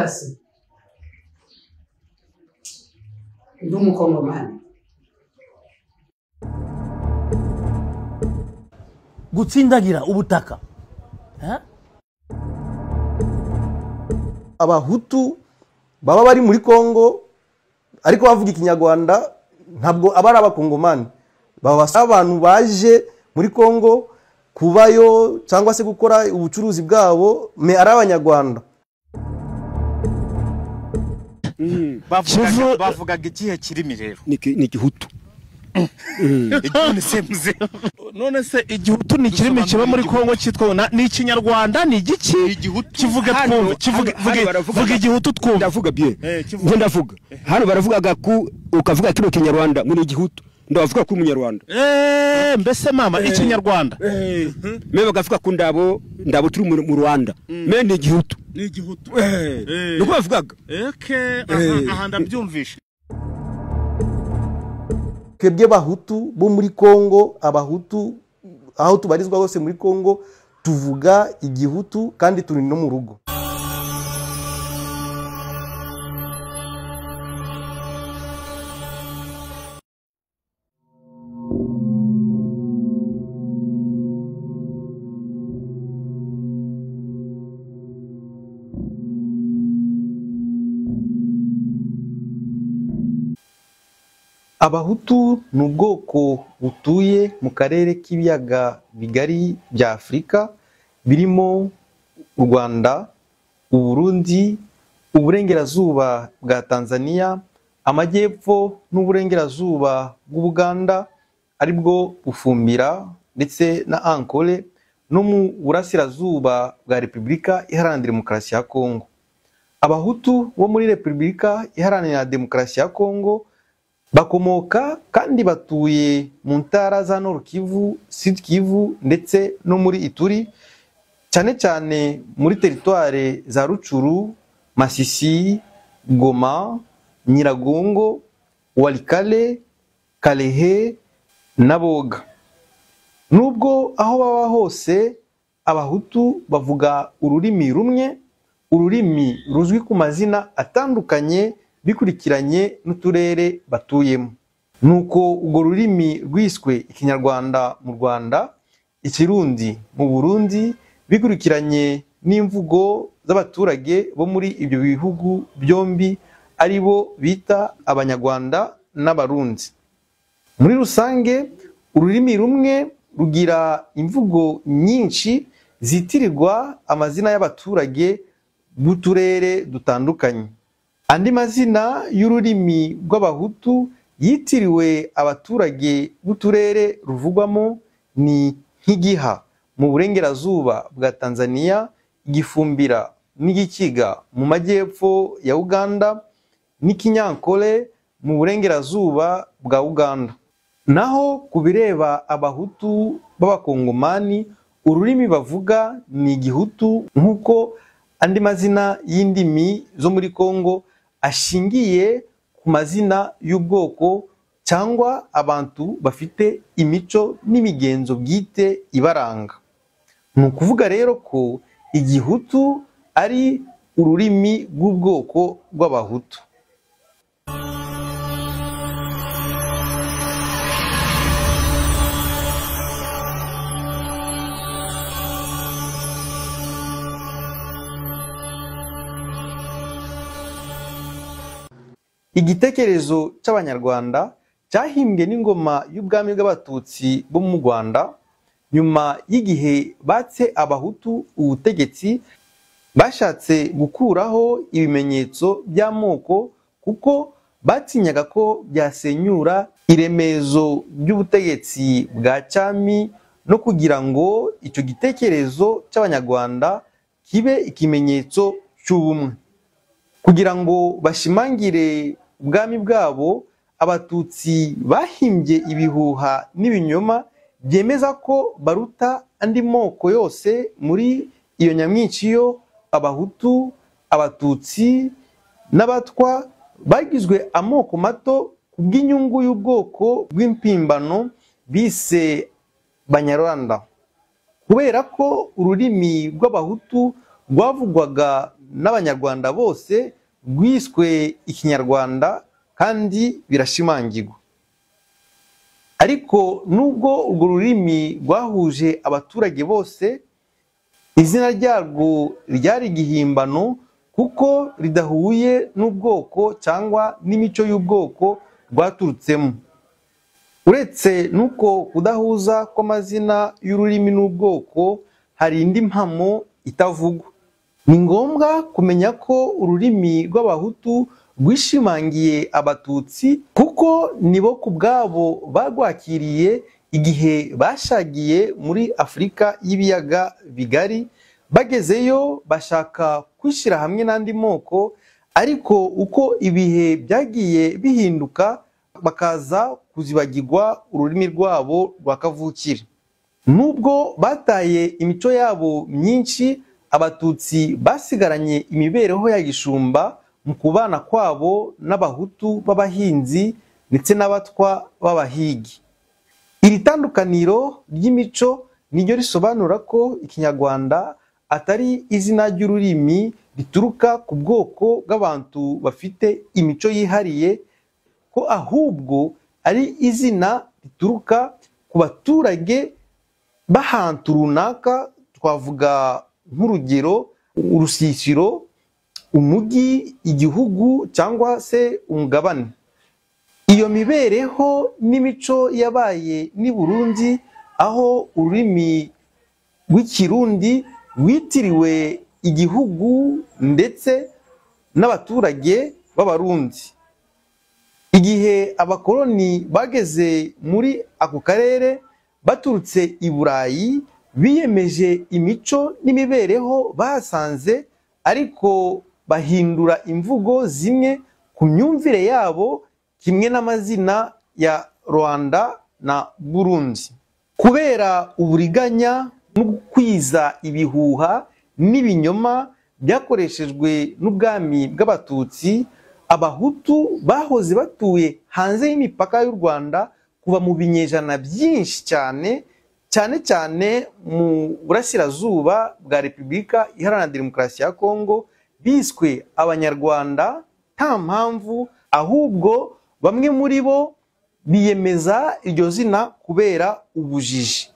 demokarasi ndi umukongomani. Gutsindagira ubutaka abahutu baba bari muri Kongo ariko bavuga ikinyarwanda ntabwo abari abakongomani, baba abantu baje muri Kongo kubayo cyangwa se gukora ubucuruzi bwabo me ari abanyarwanda. Bavugaga ikihe kirimi rero? Ni igihutu. None se igihutu ni kirimi kiba muri Kongo cyitwa ni ikinyarwanda ni igiki kivuga twumva kivuga igihutu twumva. Ndavuga bien. Ndavuga hano baravugaga ku ukavuga kino kinyarwanda muri igihutu ndavuga ku munyarwanda. Mbese mama ikinyarwanda me bagavuga ku ndabo turi mu Rwanda me ni igihutu. Ni igihutu nuko bavugaga. Aha ndabyumvisha. Kebye bahutu bo muri Kongo, abahutu aho tubarizwa hose muri Kongo tuvuga igihutu kandi turi no mu rugo. Abahutu ni ubwoko butuye mu karere k'ibiyaga bigari bya Afurika birimo u Rwanda, u Burundi, uburengerazuba bwa Tanzania, amajyepfo n'uburengerazuba bw'Ubuganda aribwo Bufumbira ndetse na Ankole no mu burasirazuba bwa Repubulika Iharanira Demokarasi ya Kongo. Abahutu bo muri Repubulika Iharanira Demokarasi ya Kongo bakomoka kandi batuye mu ntara za Nord Kivu, Sud Kivu ndetse no muri Ituri, cyane cyane muri teritware za Rucuru, Masisi, Goma, Nyiragongo, Walikale, Kalehe na Boga. Nubwo aho baba hose abahutu bavuga ururimi rumwe, ururimi ruzwi ku mazina atandukanye bikurikiranye n'uturere batuyemo. Nuko urwo rurimi rwiswe ikinyarwanda mu Rwanda, ikirundi mu Burundi bikurikiranye n'imvugo z'abaturage bo muri ibyo bihugu byombi ari bo bita abanyarwanda n'abarundi. Muri rusange ururimi rumwe rugira imvugo nyinshi zitirirwa amazina y'abaturage b'uturere dutandukanye. Andi mazina y'ururimi rw'abahutu yitiriwe abaturage b'uturere ruvugwamo ni nk'igiha mu burengerazuba bwa Tanzania, igifumbira n'igikiga mu majyepfo ya Uganda, n'ikinyankole mu burengerazuba bwa Uganda. Naho kubireba abahutu b'abakongomani ururimi bavuga ni igihutu nk'uko andi mazina y'indimi zo muri Kongo ashingiye ku mazina y'ubwoko cyangwa abantu bafite imico n'imigenzo bwite ibaranga. Ni ukuvuga rero ko igihutu ari ururimi rw'ubwoko rw'abahutu. Igitekerezo cy'abanyarwanda cyahimbwe n'ingoma y'ubwami bw'abatutsi bo mu Rwanda nyuma y'igihe batse abahutu ubutegetsi, bashatse gukuraho ibimenyetso by'amoko kuko batinyaga ko byasenyura iremezo ry'ubutegetsi bwa cyami no kugira ngo icyo gitekerezo cy'abanyarwanda kibe ikimenyetso cy'ubumwe. Kugira ngo bashimangire ubwami bwabo, abatutsi bahimbye ibihuha n'ibinyoma byemeza ko baruta andi moko yose muri iyo nyamwinshi yo abahutu, abatutsi n'abatwa bagizwe amoko mato kubw'inyungu y'ubwoko bw'impimbano bise Banyarwanda. Kubera ko ururimi rw'abahutu rwavugwaga n'abanyarwanda bose rwiswe ikinyarwanda kandi birashimangirwa. Ariko nubwo urwo rurimi rwahuje abaturage bose, izina ryarwo ryari igihimbano kuko ridahuye n'ubwoko cyangwa n'imico y'ubwoko rwaturutsemo. Uretse nuko kudahuza kw'amazina y'ururimi n'ubwoko, hari indi mpamo itavugwa. Ni ngombwa kumenya ko ururimi rw'abahutu rwishimangiye abatutsi kuko nibo ku bwabo barwakiriye igihe bashagiye muri Afurika y'ibiyaga bigari. Bagezeyo bashaka kwishyira hamwe n'andi moko, ariko uko ibihe byagiye bihinduka bakaza kuzibagirwa ururimi rwabo rwa kavukire. Nubwo bataye imico yabo myinshi, abatutsi basigaranye imibereho ya gishumba mu kubana kwabo n'abahutu b'abahinzi ndetse n'abatwa b'abahigi. Iri tandukaniro ry'imico niryo risobanura ko ikinyarwanda atari izina ry'ururimi rituruka ku bwoko bw'abantu bafite imico yihariye, ko ahubwo ari izina rituruka ku baturage b'ahantu runaka. Twavuga nk'urugero urusisiro, umujyi, igihugu cyangwa se umugabane. Iyo mibereho n'imico yabaye ni Burundi, aho ururimi rw'ikirundi rwitiriwe igihugu ndetse n'abaturage b'abarundi. Igihe abakoloni bageze muri ako karere baturutse i Burayi, biyemeje imico n'imibereho bahasanze, ariko bahindura imvugo zimwe ku myumvire yabo, kimwe n'amazina ya Rwanda na Burundi. Kubera uburiganya no gukwiza ibihuha n'ibinyoma byakoreshejwe n'ubwami bw'abatutsi, abahutu bahoze batuye hanze y'imipaka y'u Rwanda kuva mu binyejana byinshi cyane cyane mu burasirazuba bwa Repubulika Iharanira Demokarasi ya Kongo, biswe abanyarwanda nta mpamvu, ahubwo bamwe muri bo biyemeza iryo zina kubera ubujiji.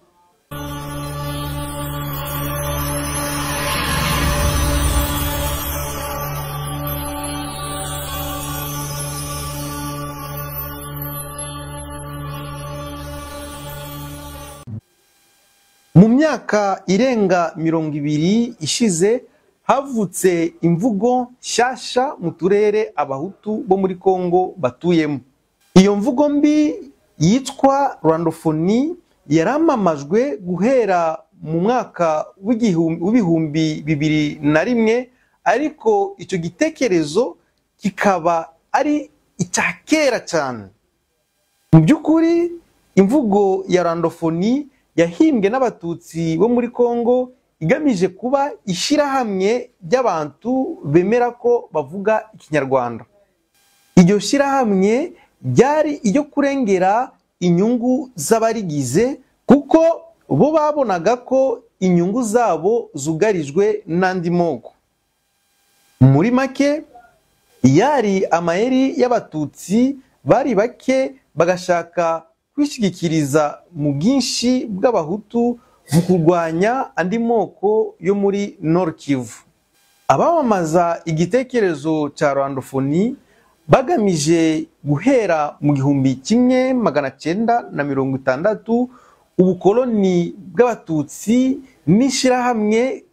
Mu myaka irenga 20 ishize, havutse imvugo nshyashya mu turere abahutu bo muri Kongo batuyemo. Iyo mvugo mbi yitwa rwandofoni yaramamajwe guhera mu mwaka w'ibihumbi 2001, ariko icyo gitekerezo kikaba ari icya kera cyane. Mu by'ukuri imvugo ya rwandofoni yahimbwe n'abatutsi bo muri Kongo igamije kuba ishyirahamwe ry'abantu bemera ko bavuga ikinyarwanda. Iryo shyirahamwe ryari iryo kurengera inyungu z'abarigize, kuko bo babonaga ko inyungu zabo zugarijwe n'andi moko. Muri make, yari amayeri y'abatutsi bari bake bagashaka kwishyigikiriza mu bwinshi bw'abahutu mu kurwanya andi moko yo muri Nord Kivu. Abamamaza igitekerezo cya rwandofoni bagamije guhera mu 1960 ubukoloni bw'abatutsi n'ishyirahamwe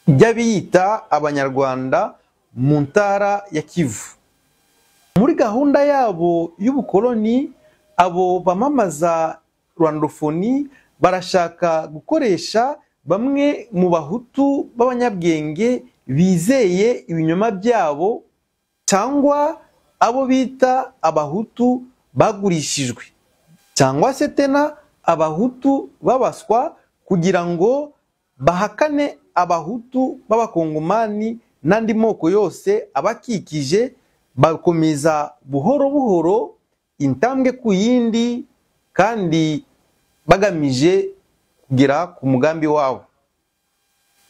ry'abiyita abanyarwanda mu ntara ya Kivu. Muri gahunda yabo y'ubukoloni, abo bamamaza rwandofoni barashaka gukoresha bamwe mu bahutu b'abanyabwenge bizeye ibinyoma byabo, cyangwa abo bita abahutu bagurishijwe, cyangwa se tena abahutu babaswa, kugira ngo bahakane abahutu b'abakongomani n'andi moko yose abakikije, bakomeza buhoro buhoro intambwe ku yindi, kandi bagamije kugera ku mugambi wabo.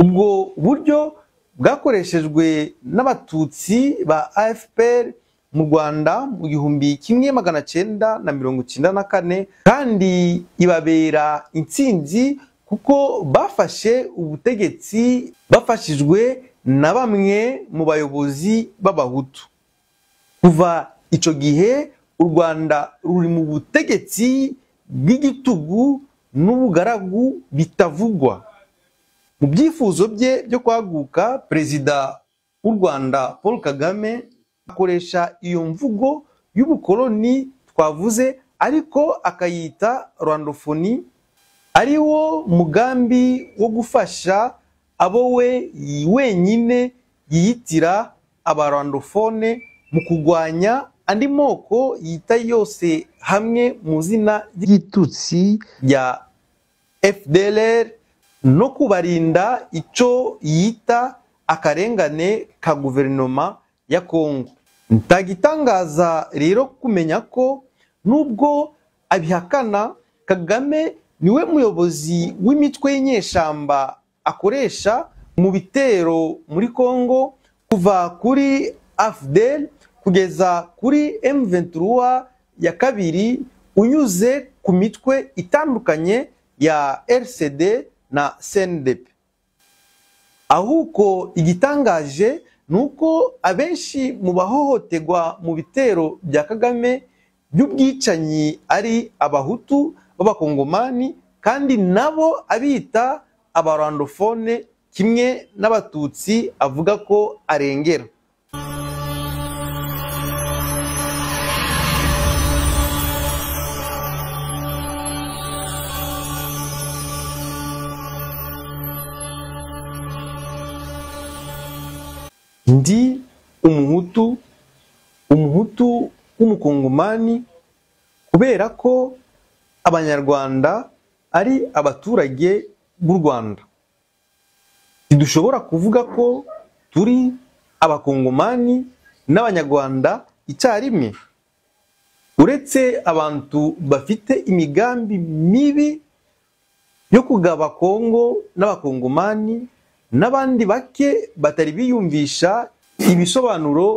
Ubwo buryo bwakoreshejwe n'abatutsi ba AFPR mu Rwanda mu 1994 kandi ibabera intsinzi kuko bafashe ubutegetsi bafashijwe na bamwe mu bayobozi b'abahutu. Kuva ico gihe u Rwanda ruri mu butegetsi bw'igitugu n'ubugaragu bitavugwa. Mu byifuzo bye byo kwaguka, Perezida w'u Rwanda Paul Kagame akoresha iyo mvugo y'ubukoloni twavuze, ariko akayita rwandofoni, ari wo mugambi wo gufasha abo we wenyine yiyitira abarwandofone mu kugwanya andi moko yita yose hamwe mu zina ry'igitutsi ya FDLR no kubarinda ico yita akarengane ka guverinoma ya Kongo. Ntagitangaza rero kumenya ko nubwo abihakana, Kagame niwe muyobozi w'imitwe y'inyeshamba akoresha mu bitero muri Kongo, kuva kuri AFDL kugeza kuri M23 ya kabiri, unyuze ku mitwe itandukanye ya RCD na CNDP. Ahuko igitangaje nuko abenshi mu bahohoterwa mu bitero bya Kagame by'ubwicanyi ari abahutu b'abakongomani, kandi nabo abita abarwandofone kimwe n'abatutsi avuga ko arengera. Ndi umuhutu w'umukongomani kubera ko abanyarwanda ari abaturage b'u Rwanda. Ntidushobora kuvuga ko turi abakongomani n'abanyarwanda icyarimwe. Uretse abantu bafite imigambi mibi yo kugaba Kongo n'abakongomani, n'abandi bake batari biyumvisha ibisobanuro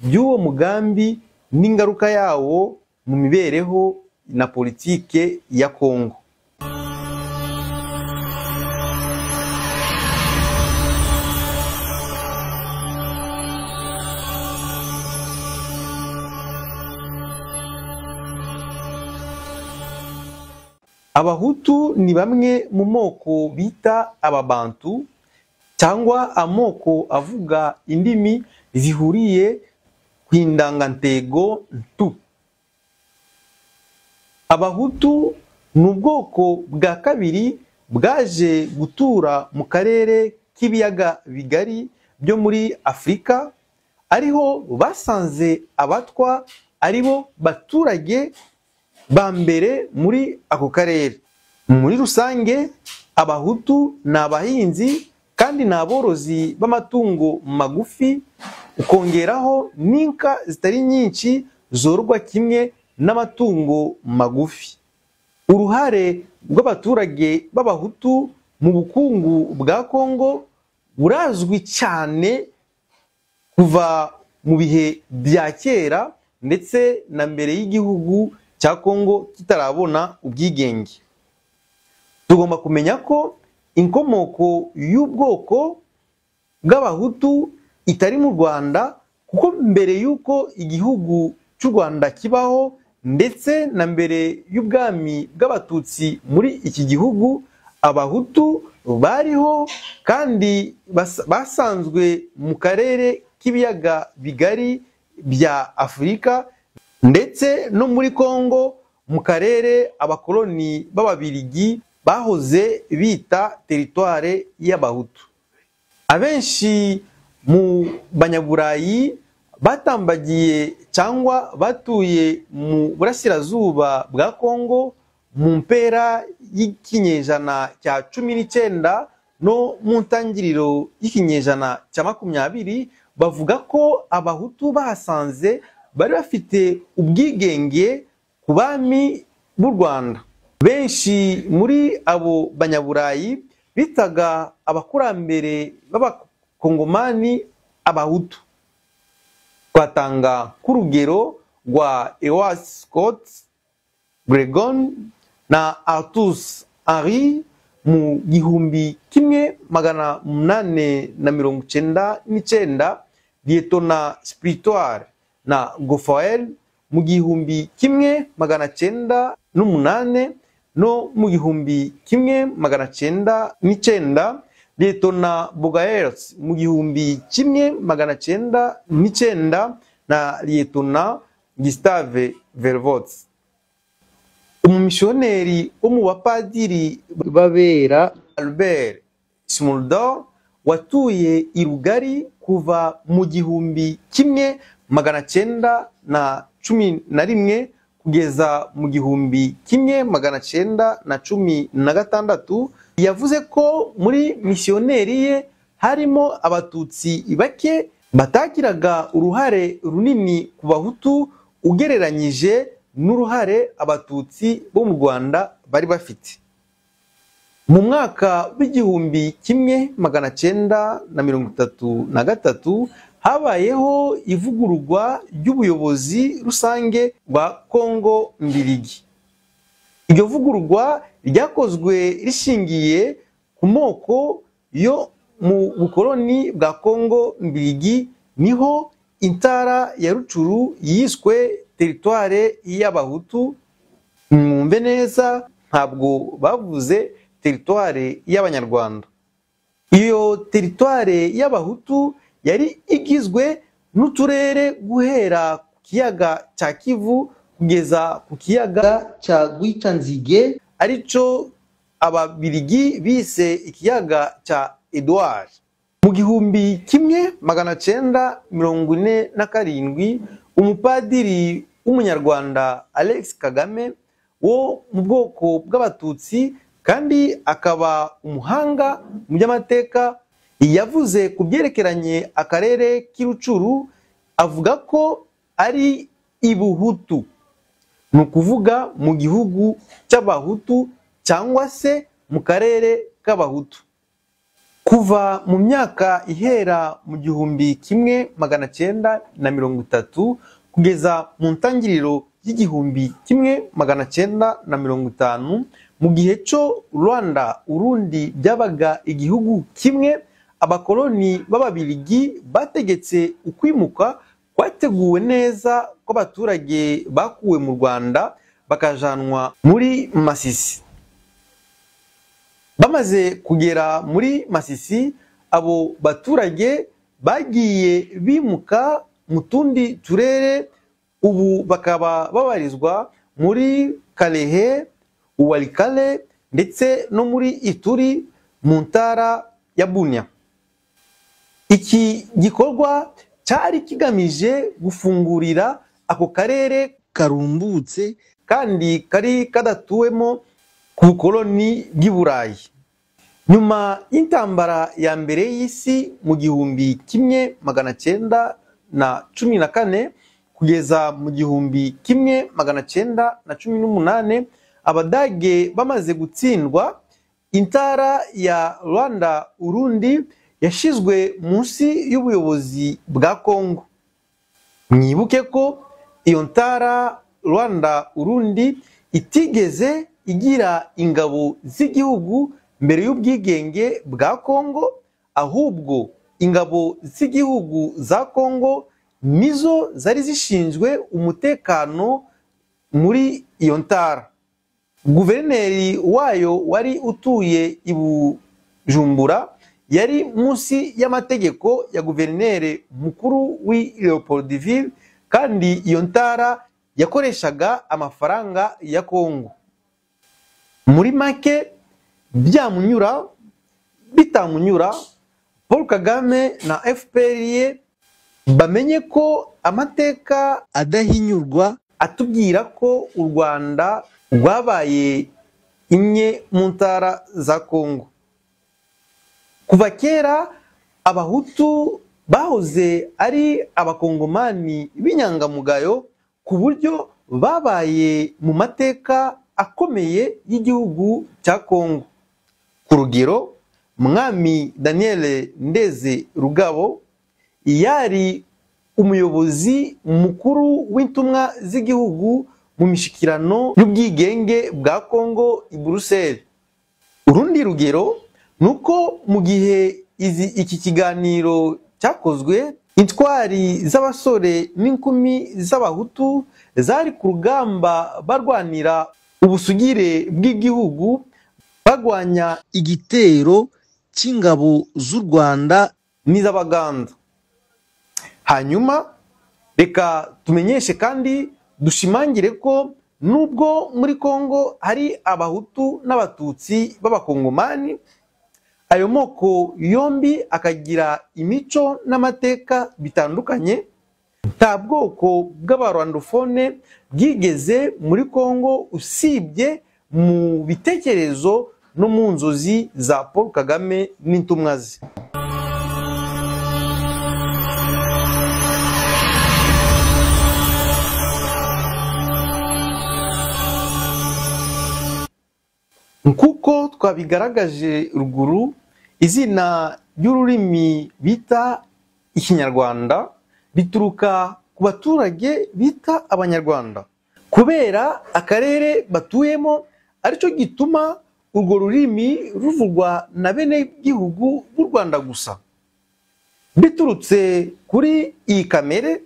by'uwo mugambi n'ingaruka yawo mu mibereho na politike ya Kongo. Abahutu ni bamwe mu moko bita ababantu, cyangwa amoko avuga indimi zihuriye ku indangantego ntu. Abahutu ni ubwoko bwa kabiri bwaje gutura mu karere k'ibiyaga bigari byo muri Afurika, ariho basanze abatwa aribo baturage ba mbere muri ako karere. Muri rusange abahutu ni abahinzi kandi ni aborozi b'amatungo magufi, ukongeraho n'inka zitari nyinshi zororwa kimwe n'amatungo magufi. Uruhare rw'abaturage b'abahutu mu bukungu bwa Kongo burazwi cyane kuva mu bihe bya kera ndetse na mbere y'igihugu cya Kongo kitarabona ubwigenge. Tugomba kumenya ko inkomoko y'ubwoko bw'abahutu itari mu Rwanda, kuko mbere y'uko igihugu cy'u Rwanda kibaho ndetse na mbere y'ubwami bw'abatutsi muri iki gihugu, abahutu bariho kandi basanzwe mu karere k'ibiyaga bigari bya Afurika ndetse no muri Kongo mu karere abakoloni b'ababirigi bahoze bita teritware y'abahutu. Abenshi mu banyaburayi batambagiye cyangwa batuye mu burasirazuba bwa Kongo mu mpera y'ikinyejana cya 19 no mu ntangiriro y'ikinyejana cya 20, bavuga ko abahutu bahasanze bari bafite ubwigenge ku bami b'u Rwanda. Benshi muri abo banyaburayi bitaga abakurambere y'abakongomani abahutu. Twatanga k'urugero rwa Ewas Scott Gregon na Artus Henry mu 1899, Lieutenant Spiritual na Gofael mu 1908 no mu 1909, Lieutenant Bogaerts mu 1909 na Lieutenant Gustave Vervots. Umumishoneri wo mu bapadiri babera Albert Smuldor watuye i Rugari kuva mu 1911 kugeza mu 1916, yavuze ko muri misiyoneri ye harimo abatutsi bake batagiraga uruhare runini ku bahutu ugereranyije n'uruhare abatutsi bo mu Rwanda bari bafite. Mu mwaka w'1933 habayeho ivugururwa ry'ubuyobozi rusange rwa Kongo Mbiligi. Iryo vugururwa ryakozwe rishingiye ku moko yo mu bukoloni bwa Kongo Mbiligi, niho intara ya Rucuru yiswe teritware y'abahutu. Mwumve neza, ntabwo bavuze teritware y'abanyarwanda. Iyo teritware y'abahutu yari igizwe n'uturere guhera ku kiyaga cya Kivu kugeza ku kiyaga cya Rwicanzige, arico ababirigi bise ikiyaga cya Edouard. Mu 1947 umupadiri w'umunyarwanda Alex Kagame wo mu bwoko bw'abatutsi kandi akaba umuhanga mu by'amateka, yavuze ku byerekeranye akarere k'Irucuru, avuga ko ari ibuhutu, ni ukuvuga mu gihugu cy'abahutu cyangwa se mu karere k'abahutu. Kuva mu myaka ihera mu 1930 kugeza mu ntangiriro y'1950, mu gihe cyo Rwanda Urundi byabaga igihugu kimwe, abakoloni b'ababiligi bategetse ukwimuka kwateguwe neza kw'abaturage bakuwe mu Rwanda bakajanwa muri Masisi. Bamaze kugera muri Masisi, abo baturage bagiye bimuka mu tundi turere, ubu bakaba babarizwa muri Kalehe, Uwalikale ndetse no muri Ituri mu ntara ya Bunia. Iki gikorwa cyari kigamije gufungurira ako karere karumbutse kandi kari kadatuwemo ku bukoloni bw'i Burayi. Nyuma y'intambara ya mbere y'isi mu 1914 kugeza mu 1918, Abadage bamaze gutsindwa, intara ya Rwanda Urundi yashizwe munsi y'ubuyobozi bwa Kongo. Mwibuke ko iyo ntara Rwanda Urundi itigeze igira ingabo z'igihugu mbere y'ubwigenge bwa Kongo, ahubwo ingabo z'igihugu za Kongo nizo zari zishinzwe umutekano muri iyo ntara. Guverineri wayo wari utuye i Bujumbura yari munsi y'amategeko ya guverineri mukuru w'i Leopoldville, kandi iyo ntara yakoreshaga amafaranga ya Kongo. Muri make, byamunyura bitamunyura, Paul Kagame na FPR ye bamenye ko amateka adahinyurwa atubwira ko u Rwanda rwabaye imwe mu ntara za Kongo. Kuva kera abahutu bahoze ari abakongomani b'inyangamugayo ku buryo babaye mu mateka akomeye y'igihugu cya Kongo. Ku rugero, Mwami Daniel Ndeze Rugabo yari umuyobozi mukuru w'intumwa z'igihugu mu mishikirano y'ubwigenge bwa Kongo i Bruxelles. Urundi rugero nuko mu gihe iki kiganiro cyakozwe, intwari z'abasore n'inkumi z'abahutu zari ku rugamba barwanira ubusugire bw'igihugu, bagwanya igitero cy'ingabo z'u Rwanda n'iz'Abaganda. Hanyuma reka tumenyeshe kandi dushimangire ko nubwo muri Kongo hari abahutu n'abatutsi b'abakongomani, ayo moko yombi akagira imico n'amateka bitandukanye, nta bwoko bw'abarwandofone bwigeze muri Kongo usibye mu bitekerezo no mu nzozi za Paul Kagame n'intumwa ze. Nkuko twabigaragaje ruguru, izina ry'ururimi bita Ikinyarwanda bituruka ku baturage bita Abanyarwanda, kubera akarere batuyemo aricyo gituma urwo rurimi ruvugwa na bene gihugu b'u Rwanda gusa. Biturutse kuri iyi kamere,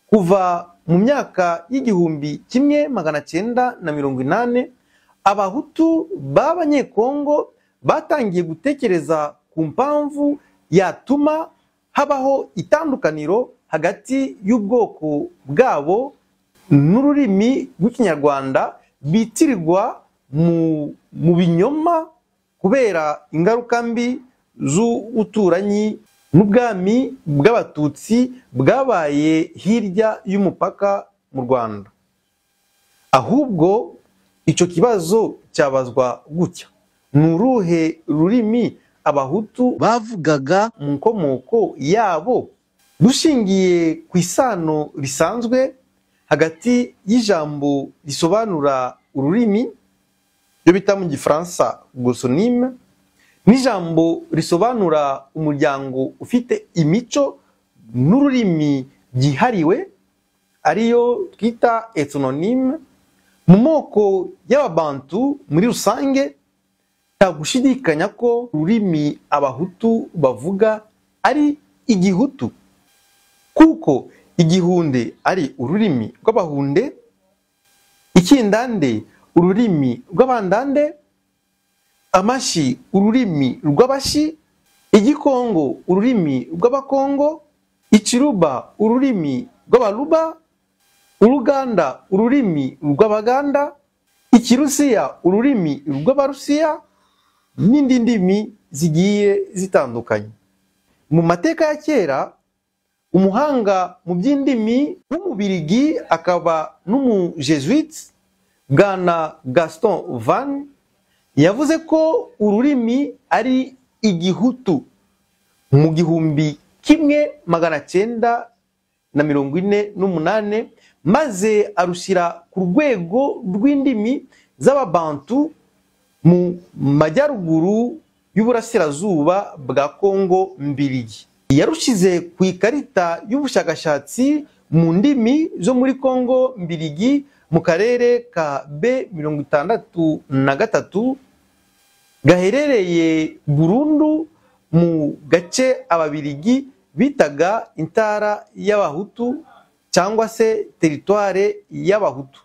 kuva mu myaka y'1980 abahutu b'abanyekongo batangiye gutekereza ku mpamvu yatuma habaho itandukaniro hagati y'ubwoko bwabo n'ururimi rw'Ikinyarwanda bitirirwa mu binyoma kubera ingaruka mbi z'ubuturanyi n'ubwami bw'abatutsi bwabaye hirya y'umupaka mu Rwanda. Ahubwo icyo kibazo cyabazwa gutya: ni uruhe rurimi abahutu bavugaga mu nkomoko yabo? Dushingiye ku isano risanzwe hagati y'ijambo risobanura ururimi, byo bita mu Gifaransa glossonyme, n'ijambo risobanura umuryango ufite imico n'ururimi byihariwe, ariyo twita ethnonyme, mu moko y'ababantu muri rusange, nta gushidikanya ko ururimi abahutu bavuga ari Igihutu, kuko Igihunde ari ururimi rw'Abahunde, Ikindande ururimi rw'Abandande, Amashi ururimi rw'Abashi, Igikongo ururimi rw'Abakongo, Ikiruba ururimi rw'Abaruba, Uruganda ururimi rw'Abaganda, Ikirusiya ururimi rw'Abarusiya, n'indi ndimi zigiye zitandukanye. Mu mateka ya kera, umuhanga mu by'indimi w'Umubirigi akaba n'umujesuite Bwana Gaston Van yavuze ko ururimi ari Igihutu mu 1948, maze arushyira ku rwego rw'indimi z'Ababantu mu majyaruguru y'uburasirazuba bwa Kongo Mbirigi. Yarushize ku ikarita y'ubushakashatsi mu ndimi zo muri Kongo Mbirigi mu karere ka B63 gaherereye burundu mu gace Ababirigi bitaga intara y'Abahutu cyangwa se teritware y'Abahutu.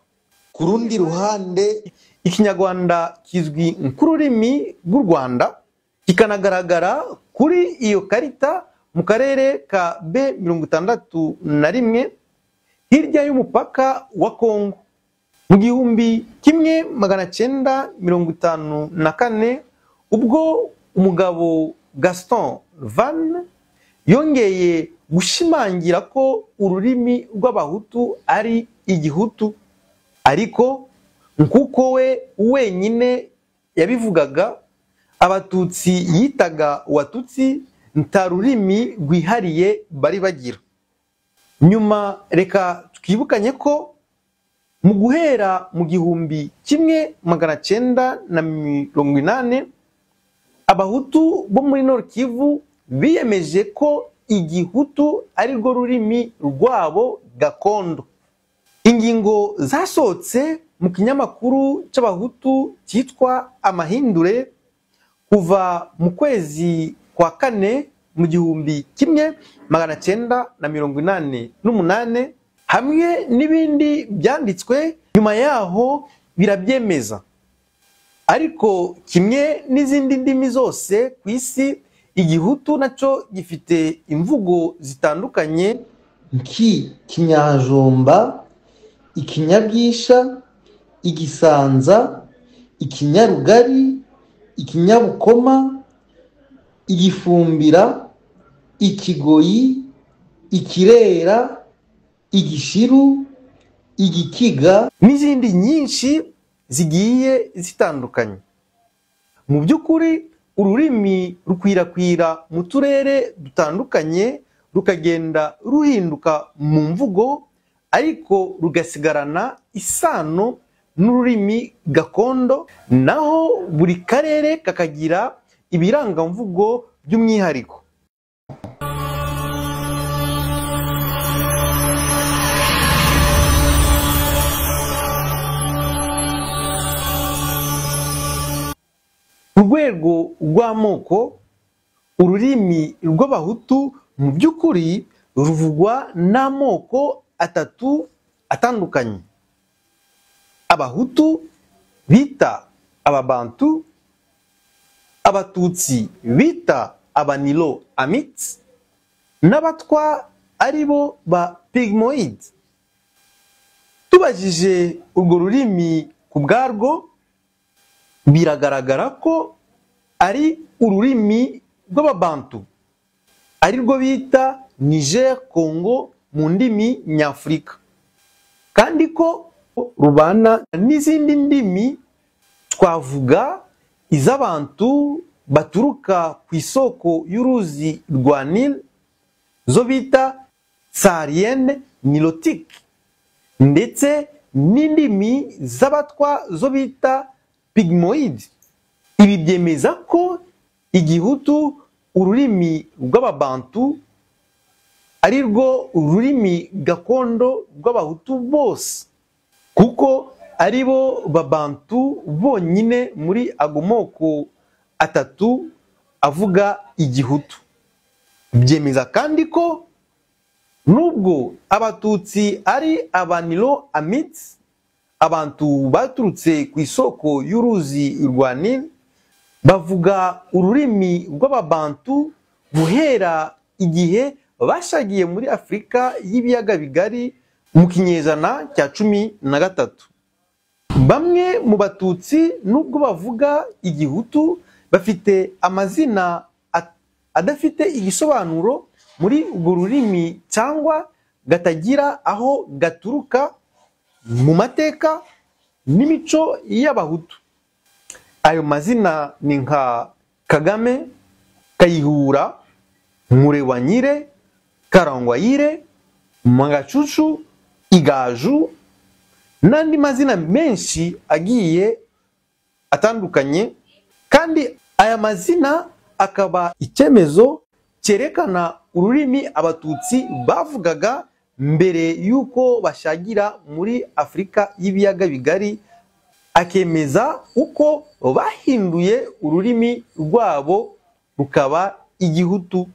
Ku rundi ruhande, Ikinyarwanda kizwi nk'ururimi rw'u Rwanda, kikanagaragara kuri iyo karita mu karere ka B61 hirya y'umupaka wa Kongo. Mu 1954 ubwo umugabo Gaston Van yongeye gushimangira ko ururimi rw'Abahutu ari Igihutu, ariko nkuko we wenyine yabivugaga, Abatutsi yitaga Watutsi nta rurimi rwihariye bari bagira. Nyuma reka twibukanye ko mu guhera mu 1980 Abahutu bo muri Nord Kivu biyemeje ko igihutu ari rwo rurimi rwabo gakondo. Ingingo zasohotse mu kinyamakuru c'abahutu cyitwa Amahindure kuva mu kwezi kwa kane mu 1988 hamwe n'ibindi byanditswe nyuma yaho birabyemeza. Ariko kimwe n'izindi ndimi zose ku isi, igihutu naco gifite imvugo zitandukanye nk'ikinyajomba, ikinyabwisha, igisanza, ikinyarugari, ikinyabukoma, igifumbira, ikigoyi, ikirera, igishiru, igikiga n'izindi nyinshi zigiye zitandukanye. Mu by'ukuri ururimi rukwirakwira mu turere dutandukanye, rukagenda ruhinduka mu mvugo, ariko rugasigarana isano n'ururimi gakondo, naho buri karere kakagira ibirangamvugo by'umwihariko. Urwego rw'amoko, ururimi rw'abahutu mu by'ukuri ruvugwa n'amoko atatu atandukanye. Abahutu bita ababantu, abatutsi bita abanilo amitsi, n'abatwa aribo ba pygmoid. Tubajije urwo rurimi ku bwarwo, biragaragara ko ari ururimi rw'ababantu, ari rwo bita Niger Congo mu ndimi nyafurika, kandi ko rubana n'izindi ndimi twavuga iz'abantu baturuka ku isoko y'uruzi rwa Nile zo bita Saharienne Nilotique, ndetse n'indimi z'abatwa zo bita Pygmoid. Ibi byemeza ko igihutu, ururimi rw'ababantu, ari rwo ururimi gakondo rw'abahutu bose, kuko ari bo babantu bonyine muri ago moko atatu avuga igihutu. Byemeza kandi ko nubwo abatutsi ari abanilo amitsi, abantu baturutse ku isoko y'uruzi rwa Nile, bavuga ururimi rw'ababantu guhera igihe bashagiye muri Afurika y'ibiyaga bigari mu kinyejana cya 13. Bamwe mu batutsi nubwo bavuga igihutu, bafite amazina adafite igisobanuro muri urwo rurimi cyangwa gatagira aho gaturuka mu mateka n'imico y'abahutu. Ayo mazina ni nka Kagame, Kayihura, Murewanyire, Karangwayire, Mangacucu, Igaju, n'andi mazina menshi agiye atandukanye. Kandi aya mazina akaba icyemezo cyerekana ururimi abatutsi bavugaga mbere yuko bashagira muri Afurika y'ibiyaga bigari, akemeza uko bahinduye ururimi rwabo rukaba igihutu.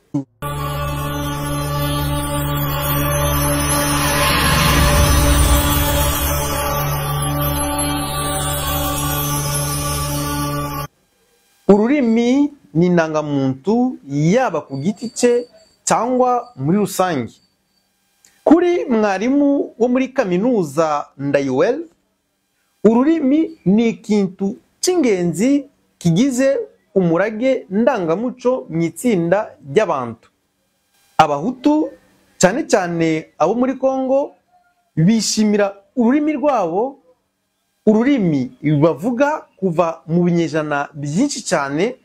Ururimi ni indangamuntu yaba ku giti cye cyangwa muri rusange. Kuri mwarimu wo muri kaminuza Ndayuwel, ururimi ni ikintu cy'ingenzi kigize umurage ndangamuco mu itsinda ry'abantu. Abahutu cyane cyane abo muri Kongo bishimira ururimi rwabo, ururimi bavuga kuva mu binyejana byinshi cyane,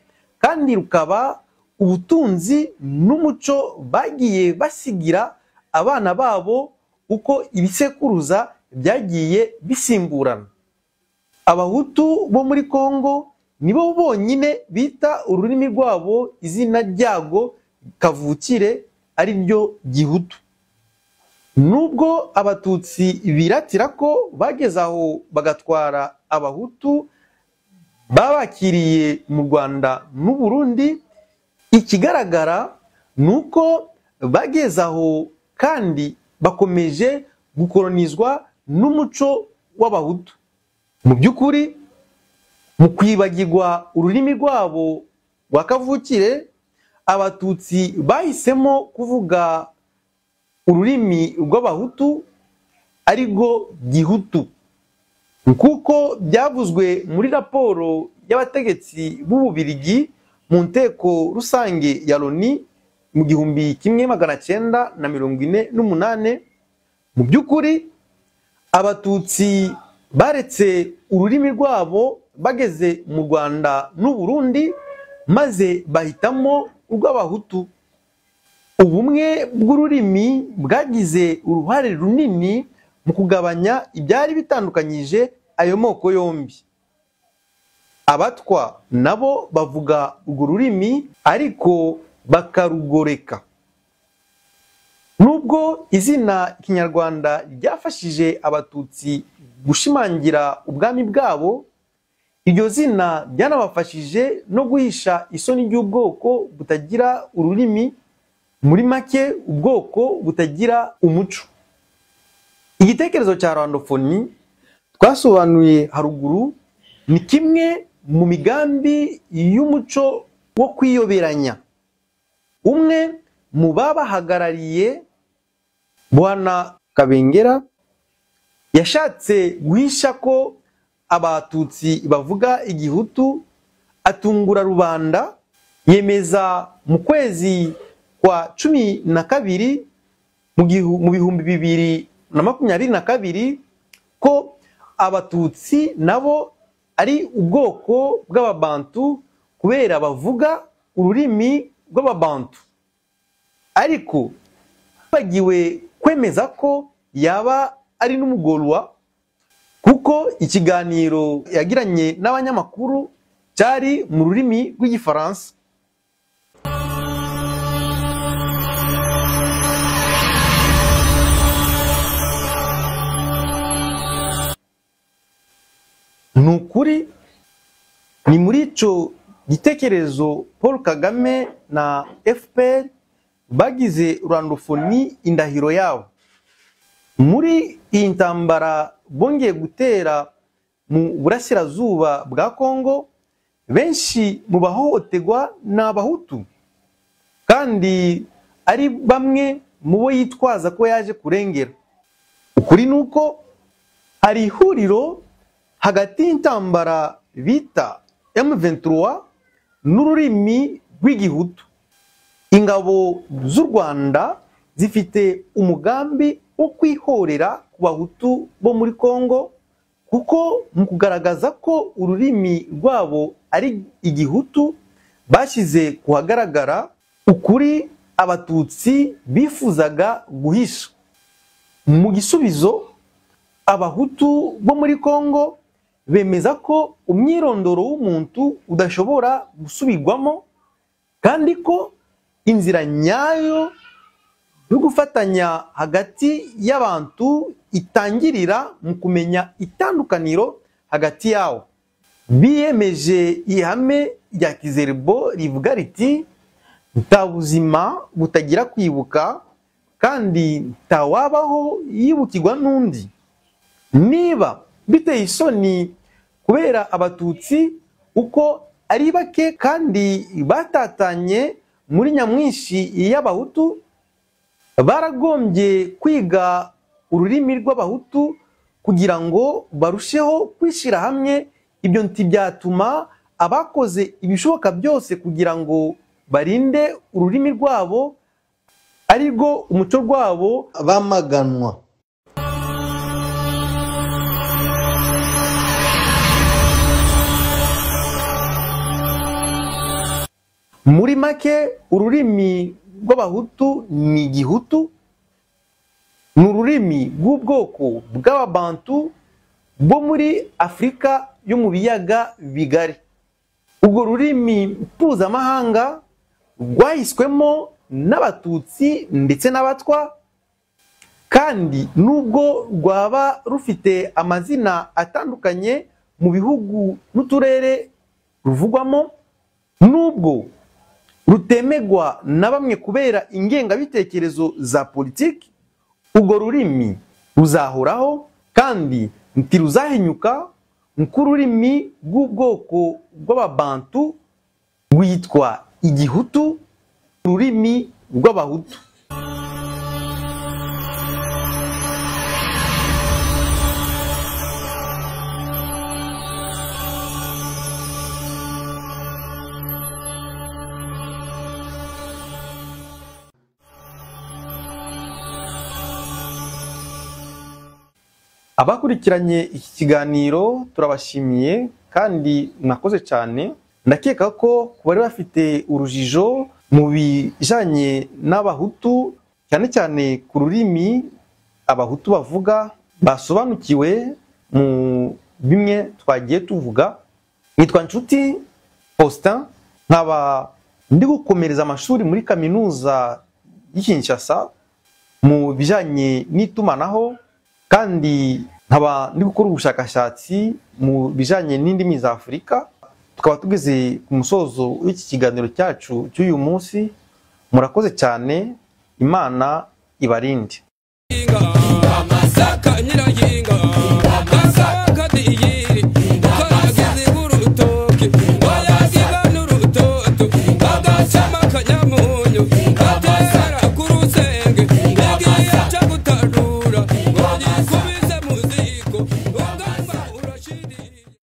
kandi rukaba ubutunzi n'umuco bagiye basigira abana babo uko ibisekuruza byagiye bisimburana. Abahutu bo muri Kongo nibo bonyine bita ururimi rwabo izina ryago kavukire ari ryo gihutu. Nubwo abatutsi biratira ko bageze aho bagatwara abahutu babakiriye mu Rwanda n'u Burundi, ikigaragara nuko bageze aho kandi bakomeje gukolonizwa n'umuco w'abahutu. Mu by'ukuri mu kwibagirwa ururimi rwabo rwa kavukire, abatutsi bahisemo kuvuga ururimi rw'abahutu ari rwo gihutu, kuko byavuzwe muri raporo y'abategetsi b'Ububirigi mu nteko rusange ya Loni mu 1948. Mu by'ukuri abatutsi baretse ururimi rwabo bageze mu Rwanda n'u Burundi maze bahitamo urw'abahutu. Ubumwe bw'ururimi bwagize uruhare runini mu kugabanya ibyari bitandukanyije ayo moko yombi. Abatwa nabo bavuga urwo rurimi ariko bakarugoreka. Nubwo izina Kinyarwanda ryafashije abatutsi gushimangira ubwami bwabo, iryo zina ryanabafashije no guhisha isoni ry'ubwoko butagira ururimi, muri make ubwoko butagira umuco. Igitekerezo cya rwandofoni twasobanuye haruguru ni kimwe mu migambi y'umuco wo kwiyoberanya. Umwe mu babahagarariye Bwana Kabengera yashatse guhisha ko abatutsi bavuga igihutu, atungura rubanda, yemeza mu kwezi kwa 12 mu 2022 ko abatutsi nabo ari ubwoko bw'ababantu kubera bavuga ururimi rw'ababantu, ariko bagiwe kwemeza ko yaba ari n'umugorwa, kuko ikiganiro yagiranye n'abanyamakuru cyari mu rurimi rw'igifaransa. Nukuri ni muri ico gitekerezo Paul Kagame na FPR bagize rwandofoni indahiro yabo. Muri iyi ntambara bongeye gutera mu burasirazuba bwa Kongo, benshi mu bahohoterwa ni abahutu, kandi ari bamwe mu bo yitwaza ko yaje kurengera. Ukuri nuko hari ihuriro hagati y'intambara bita M23 n'ururimi rw'igihutu. Ingabo z'u Rwanda zifite umugambi wo kwihorera ku bahutu bo muri Kongo, kuko mu kugaragaza ko ururimi rwabo ari igihutu bashyize kuhagaragara ukuri abatutsi bifuzaga guhisha. Mu gisubizo, abahutu bo muri Kongo bemeza ko umwirondoro w'umuntu udashobora gusubirwamo, kandi ko inzira nyayo yo gufatanya hagati y'abantu itangirira mu kumenya itandukaniro hagati yawo. Biyemeje ihame rya Kizerbo rivuga riti nta buzima butagira kwibuka, kandi ntawabaho yibukirwa n'undi. Niba biteye isoni kubera abatutsi uko ari bake kandi batatanye muri nyamwinshi y'abahutu, baragombye kwiga ururimi rw'abahutu kugira ngo barusheho kwishyira hamwe. Ibyo ntibyatuma abakoze ibishoboka byose kugira ngo barinde ururimi rwabo ari rwo umuco rwabo bamaganwa. Muri make ururimi rw'abahutu ni igihutu, ni ururimi rw'ubwoko bw'ababantu bo muri Afurika yo mu biyaga bigari. ubwo rurimi mpuzamahanga rwahiswemo n'abatutsi ndetse n'abatwa, kandi nubwo rwaba rufite amazina atandukanye mu bihugu n'uturere ruvugwamo, nubwo rutemegwa na bamwe kubera ingengabitekerezo za politiki, ubwo rurimi ruzahoraho kandi ntiruzahinyuka nk'ururimi rw'ubwoko bw'ababantu rwitwa igihutu, ururimi rw'abahutu. Abakurikiranye iki kiganiro turabashimiye kandi mwakoze cyane. Ndakeka ko bari bafite urujijo mu bijanye n'abahutu, cyane cyane ku rurimi abahutu bavuga, basobanukiwe mu bimwe twagiye tuvuga. Nitwa Nshuti Faustin, nkaba ndi gukomereza amashuri muri kaminuza y'Kinshasa mu bijanye n'itumanaho, kandi nkaba ndi gukora ubushakashatsi mu bijanye n'indimi za Afurika. Tukaba tugeze ku musozo w'iki kiganiro cyacu cy'uyu munsi. Murakoze cyane, Imana ibarinde.